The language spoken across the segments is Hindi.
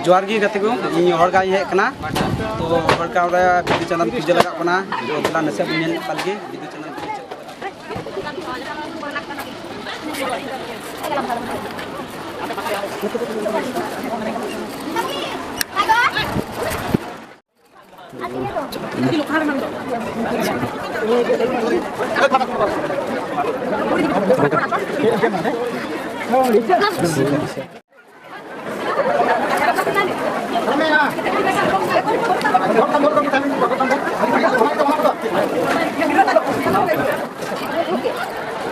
जोहार गी गते को इन हड़गा हे कना तो हड़गा रे बिदु चंदन पूजा लगा कना तो दिला नसे बुनियन पालगे बिदु चंदन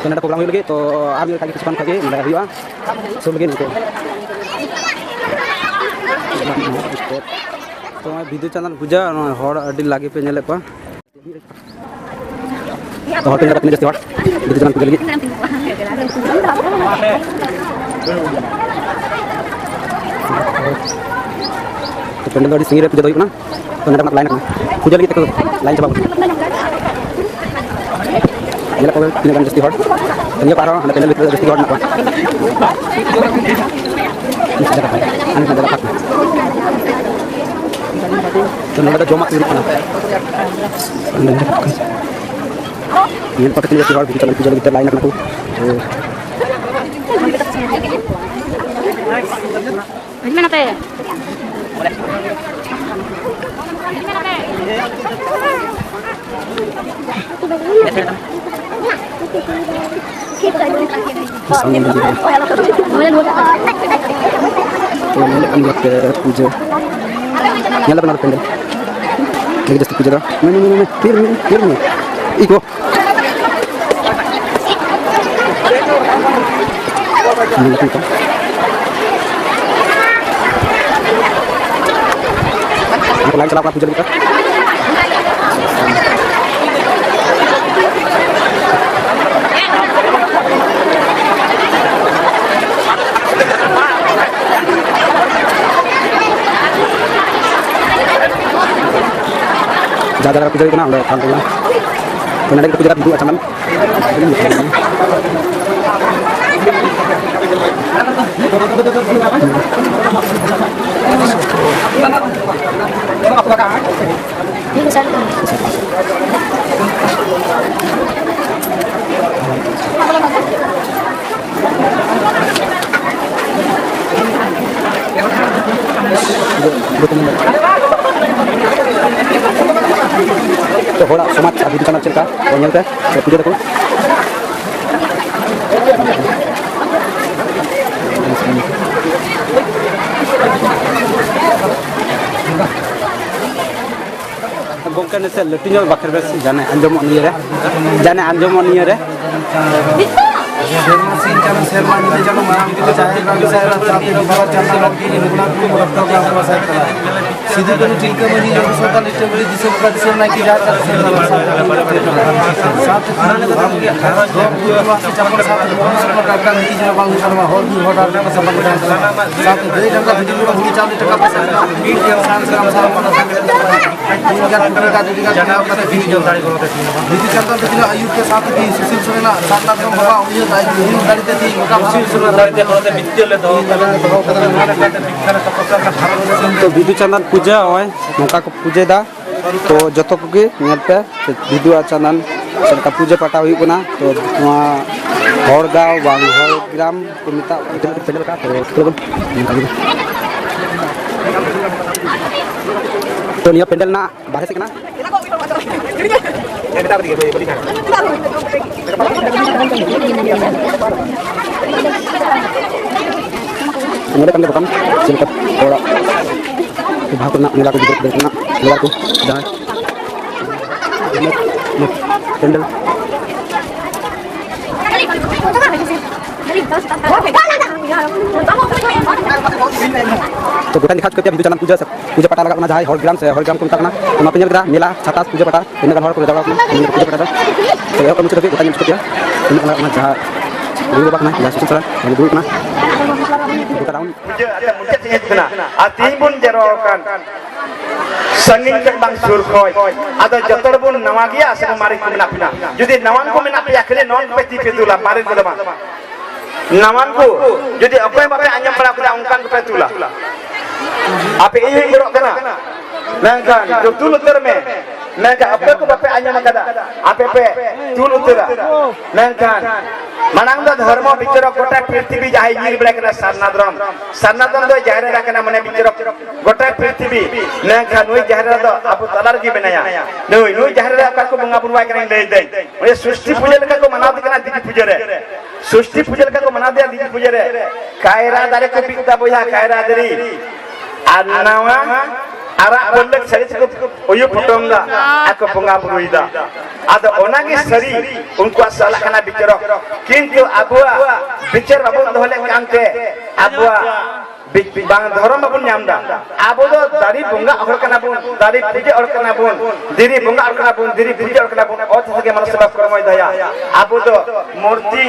तो नड़ा प्रोग्राम लगे तो आमी का किसान खागे नड़ा हुआ सब लगे नको तो बिदु चंदन पूजा हड़ अडी लागे पे नेले को तो हड़ पे अपने जस्ती हड़ बिदु चंदन पूजा लगे तो पेंडल अडी सिंगे पूजा दोइना तो नड़ा लाइन पूजा लगे तक लाइन चबा Ini kalau ini kan jesti hot, ini parah, ada pendek itu jesti hot nak. Ini sudah apa? Ini sudah apa? Jadi ada jomak di mana? Ini pakai jesti hot, kita jalan kita lain aku. Gimana teh? पूजा nyala benar pendek lagi just puja dah ini pir iko ini kita aku lain celaka puja kita ज़्यादा पूजा करना उन्हें काम करना तो नड़े पूजा बिदु चंदन तो होड़ा समाज बिदु चंदन चलका और नेलते पूजा तक गोंके नसे लटिनो बाखर बेस जाने अंजम निये रे सिंह चलन शर्मा निते चलो माराम के चाहे का सारा साथी भारत चंद्र लगी निगुना को रफ्तार का भाषा कला सीधे को चिलका मनी जो सोता लिस्ट बड़ी दिसम का दिसम ना की जात से साथ खाने का काम किया दो वासी चपड़ साथ सब का का नीति जरा बांग शर्मा और भी होटल का सब बड़ा साथ दे टका वीडियो का हुई 40 टका पैसा बीट के इंसान से हम सारा पता का जना का वीडियो दाड़ी को नीति चंद्र देखिए आयु के साथ भी सुशील सोरेना 7 लाख बाबा उन्हें दाड़ी देती उनका सुशील सोरेना दाड़ी दे करते विद्यालय दो तो बिदु चंदन पूजा होय नोका को पूजा दा तो जतो कोगे नेलते बिदु चंदन सरका पूजा पटा हुई कोना तो हड़गांव बांग ग्राम को मिता पेंडल का तो निया पेंडल ना बाहर से कना मेरे कंधे बकम सिलकत थोड़ा भाग करना मिला को देखना लगा को जहां पेंडल तो गोटा लिखा करते बिदु चंदन पूजा पटा लगा जहाँ हड़ग्राम से हड़ग्राम को मिताना तो पे नेल मेला छाता पूजा पटा इन हड़ को दवा पूजा पटा तो ये मुझे गोटा यूज करते इन जहाँ गुरु बाबा ना सुशील सर गुरु ना गोटा round Puja ada muncul singit kena atin bun jerokan sangin ke bang sur khoi ada jotor bun nawa gya asal mari ko mena pina jodi nawan ko mena pe akhire non peti petula mari ko dama nawan ko jodi apai bape anyam bala ko ungkan ko petula Apa ini buruk kena? Nangkan betul utar me. Nangkan apa ko bape anya makada? Apa pe tul utara? Nangkan manangda dharma bicara gota prithvi jahai gir bela kena sarnadram. Sarnadram do jahara kena mane bicara gota prithvi. Nangkan noi jahara do abu talar gi benaya. Noi jahara ka ko bunga bunwa kena lei dei. Oye सृष्टि पूजा लगा को मना दे कना दीदी पूजा रे सृष्टि पूजा लगा को मना दे दीदी पूजा रे कायरा दारे को बिकता बोया कायरा दरी आनावा आरा बोलक सरी को OYO फटोंगा ako bunga buruida ada onagi sari unko asala kana bicara kintu abua bicara babun dole kante abua bang धर्म babun nyamda abo do dari bunga or kana bun dari puja or kana bun diri bunga or kana bun diri puja or kana bun ot thake manus sebab कर्म daya abo do मूर्ति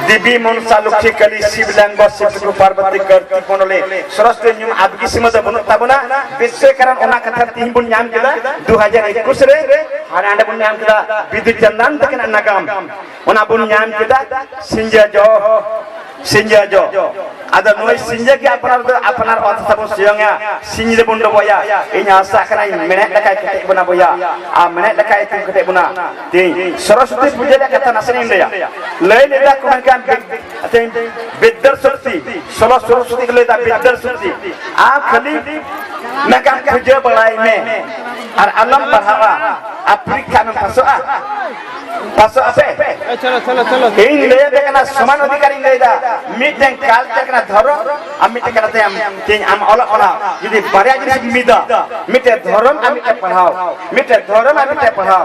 देवी मनसा लक्ष्मी कली शिवलिंग शिव पार्वती करती कोनले सरस्वती न्यू abgi simad bun tabuna biswe karan ona katha tin bun nyam kida 2021 re hare anda bun nyam kida bidut chandan takin nagam ona bun nyam kida sinja jo ada noi sinja ki apnar ot sabun siangnya sinja bun do boya inya asa kana menek dakai ketek buna boya a menek dakai tim ketek buna ti saraswati puja da kata nasani india lei leda kumankan atin biddar surti solo saraswati ke leda biddar surti a khali nakam puja balai me ar alam barhawa afrika में pasok apa? Ini lea dekana saman adhikar ini lea meeting culture kana dharam amite kana te am ola jadi barya jinis mida mite dharam amite padhao mite dharam amite padhao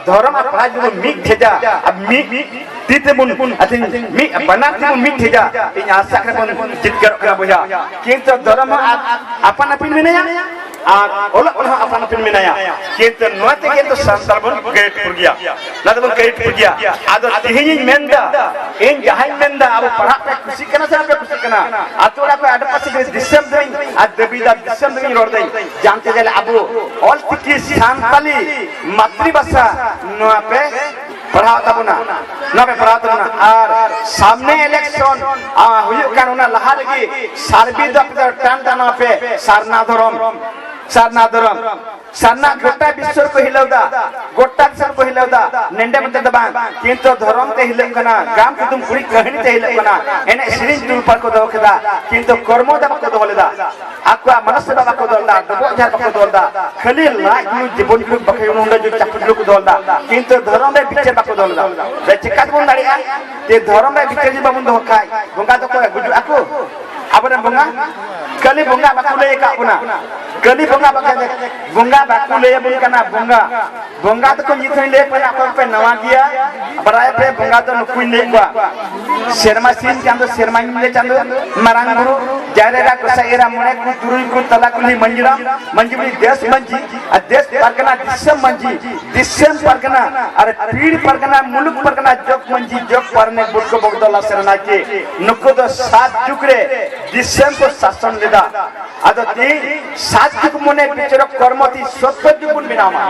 dharam ar padha juno mik theja ab mik tite bun atin mi banar ti bun mik theja ini asa kana bun jitkar kana boya kintu dharam apan apin menaya R OLA OLA আপনা পিন মিনায়া কিন্তু নতে কিন্তু সান্তাল বন গেট পুরগিয়া না তো গেট পুরগিয়া আদো তিহিনি মেন্ডা ইন জাহাই মেন্ডা আবু পড়া পে খুশি কেনা সাবে খুশি কেনা আতোরা কো আড পাসে দিসম দেই আর দেবিদা দিসম দেই রড দেই জানতে গেলে আবু অল তিকি সান্তালি মাতৃভাষা নপে पढ़ाओ तबना नबे पढ़ाओ तबना और सामने इलेक्शन हुई कानूना लहा लगी सारबी दफ्तर टान टाना पे सारना धरम सारना गोटा विश्व को हिलौदा गोटा विश्व को हिलौदा नेंडे मते दबा किंतु धर्म ते हिलौ कना गाम को तुम पूरी कहानी ते हिलौ कना एने सिरिंज तुल पर को दोखदा किंतु कर्म दबा को दोलेदा आक्वा मनस्य दबा को दोलदा दबो जार को दोलदा खाली लाइक नु जीवन को बखे उंडा जो चाकुल को दोलदा किंतु धर्म बे बिचे बा को दोलदा बे चिकात बन दाड़िया ते धर्म बे बिचे जी बाबुन दोखाय बंगा तो को गुजु आको abana bunga kali bunga bakule ka puna kali bunga bakale bunga bakule bun kana bunga to ko nyithoi le pana ko pe nawa dia barai pe bunga to nukui le kwa serma sin chando serma le chando marang guru jairera ko saira mone ku durui ku tala kuli manjibri desh manji adesh pargana disem pargana are pid pargana muluk pargana jok manji jok parne budko bogdala serna ke nukodo sat jukre disem ko शासन लेदा आदो ती सात्विक मने बिचर कर्मति सत्य गुण बिनामा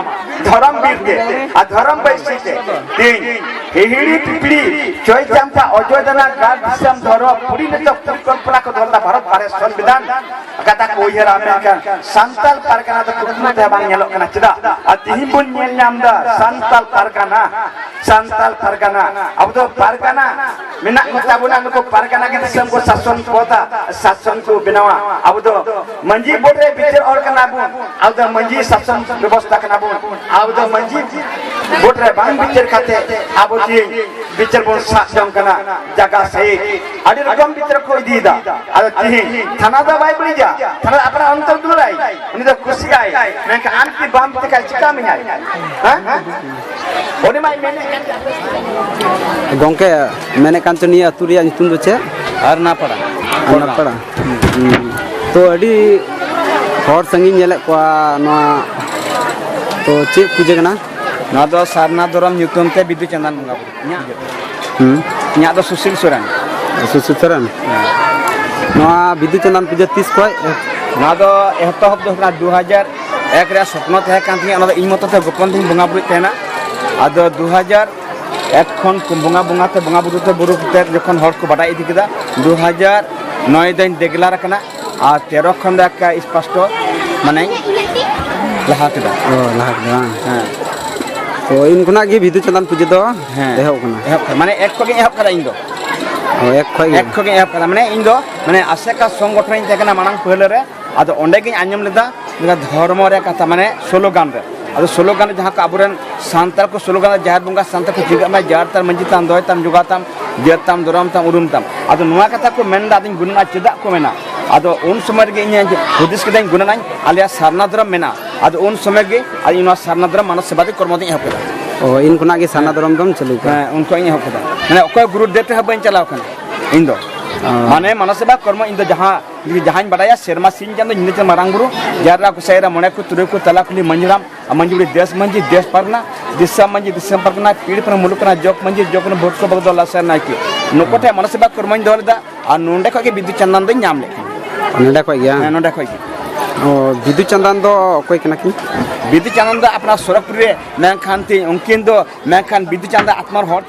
धर्म वीर के आ धर्म वैसी के तीन हेहिड़ी पिपड़ी चोय चामता अजोदना गाड दिसम धरो पुरी ने तो कल्पना को धरला भारत भारत संविधान कथा कोइहरा अमेरिका संताल पारगाना तो कुटुम ते बांग नेलो कना चदा आ तिहि बुन नेल नामदा संताल पारगाना अब तो पारगाना मिना मताबुना को पारगाना के दिसम को शासन को बिनावा अब तो मंजी बोर्ड रे बिचर और कना बुन अब तो मंजी शासन व्यवस्था कना बुन अब तो मंजी बोर्ड रे बांग बिचर खाते अब जी बिचर बोन शासन कना जगह सही आदि रकम बिचर को दीदा अब ती थाना दा बाई बड़ी जा थाना अपना अंतर दुलाई उनी तो खुशी गाय मैं का आंटी बाम ते का चिका में आई हां ओने माई मैंने गोंके मैंने कांचनिया तुरिया नितुम दो छे आरना पड़ा तो अड़ी हर संगी नेले को तो चे पूजा कना ना दो सारना धरम ᱧᱩᱛᱩᱢ ᱛᱮ बिदु चंदन बंगा ᱧᱟ दो सुशील सोरेन नवा बिदु चंदन पूजा 30 कोय ना दो एहतहब दो 2001 रे स्वप्न तहे कांथि अना दो इन मतो ते गोपन थिन बंगा बुरु तेना आदो 2001 खन बंगा बुरु ते बुरु ते जखन हर को बाडा इदि केदा 2009 दिन देगलार कना और 13 खन का स्पष्ट माने लहा केदा लहा के bang हाँ तो इन खुना गे बिदु चंदन पूजा दो हाँ एहब कना एहब माने एक को एहब कदा इन दो एक खोय एक को एहब कदा माने इन दो माने आसेका संगठन इन तेकना मानang पहले रे आदो ओंडे गे आंजम लेदा धर्म रे कथा माने स्लोगान रे आदो स्लोगान जहां का अबुरन सांताल को स्लोगान जहार बुंगा सांताल को जिगा मा जार तार मंजी ताम दोय ताम जुगा ताम जेर ताम दरम ताम उरुम ताम आदो नुआ कथा को मेनदा दिन गुना चेदा को मेना आदो उन समय गे इन हुदिस के दिन गुना आलिया सारना धर्म मेना आदो उन समय गे आदि नुआ सारना धर्म मानव सेवा दे कर्म दिन एहब कदा ओ इन खुना गे सारना धर्म दम चलु का उनको इन एहब कदा माने ओकय गुरु देव ते हबन चलाव कना इन दो माने मानव सेवा कर्म इन दो जहां बड़ाया शेरमा सिंह चांद इन मारंग गुरु जारा को सैरा मने को तुरे को तला खुली मंजराम मंजुड़ी देश मंजी देश परना दिशा मंजी दिशा परना पीड़ पर मुलुकना जोक मंजी जोकन भोट को बगदो लासर नाकी नोकोटे मानव सेवा कर्म इन दोलदा आ नोंडे को के विद्युत चंदन दो नाम ले नोंडे को या नोंडे को ओ विद्युत चंदन दो कोई कना की विद्युत चंदन दो अपना सोरपुर रे मैं खानती उनकिन दो मैं खान विद्युत चंदन आत्मार हर